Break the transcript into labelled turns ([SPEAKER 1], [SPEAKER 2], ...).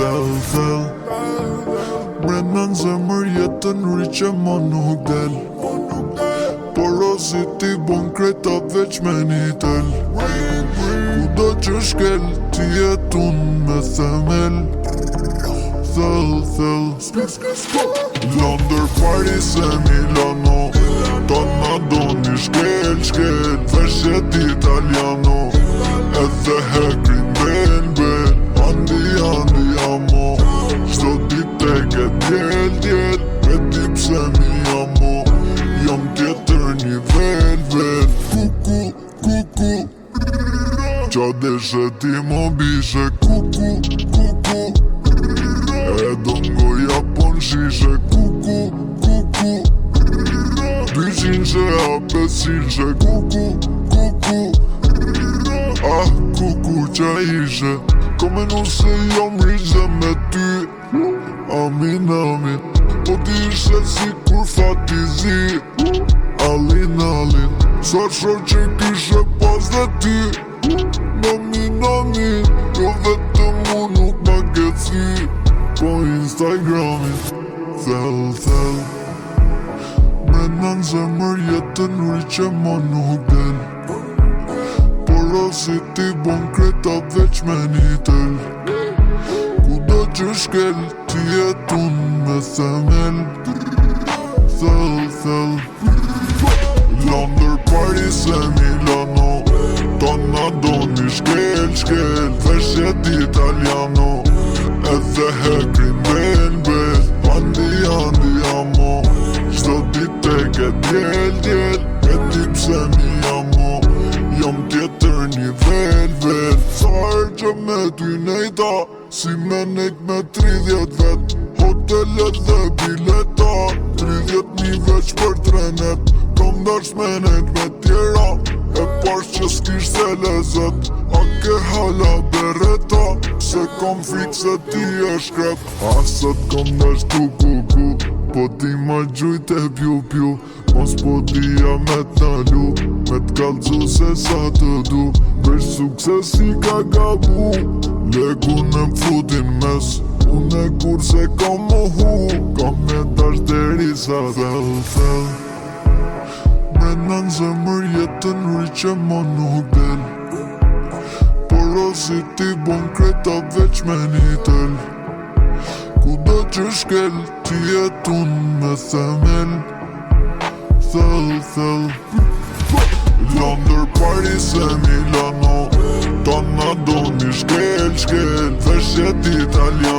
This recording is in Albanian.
[SPEAKER 1] thell Brenda në zemër jetën ri që ma nuk del Por o si ti bon kreta veç me një tel Kudo që shkel ti jetun me themel Thell Londër, Paris e Milano Tona do një shkel Veshjet italiano Edhe hekrin ben Andi Shdo dit e ke djel Veti pse mi amo Jam tjetër nivel Kuku Qa deshe ti mo bishe Kuku Edo ngoja pon shishe Kuku 200 a 500 Kuku Ah, kuku qa ishe Kome nuse jam rriq dhe me ty Amin Po ti ishe si kur fatizi Alin Sa shor që kishe pas dhe ty Amin Jo vetëm mu nuk ma geci Po Instagramin Thell Brenda në zemër jetën ri që ma nuk del Por o si ti bon kreta veç me një tel Kudo që shkel ti jetun me themel Thell Londër, Paris e Milano Tona do një shkel Veshjet italiano Edhe hekrin ben Andi amo Shdo dit e ke djel Veti pse mi amo Jam tjetër nivel Sarë që me ty nejta Si me nejt me 30 vet Hotelet dhe bileta 30.000 veç për trenet Kom dash me nejt me tjera E pash që s'kish se lezet A ke hala bereta Se kom frik se ti e shkrep Asët kom dash kuku Po ti ma gjujt e pju Mos po t'ja me t'nalu Me t'kallzu se sa të du Vesh sukses i ka gabu Legu në m'futin mes Une kur se kam mohu Kam me dash deri sa thell Brenda në zemër jetën ri që ma nuk del Por o si ti bon kreta veç me një tel Kudo që shkel ti jetun me themel Thell Londër, Paris e Milano Tona do një shkel Veshjet italiano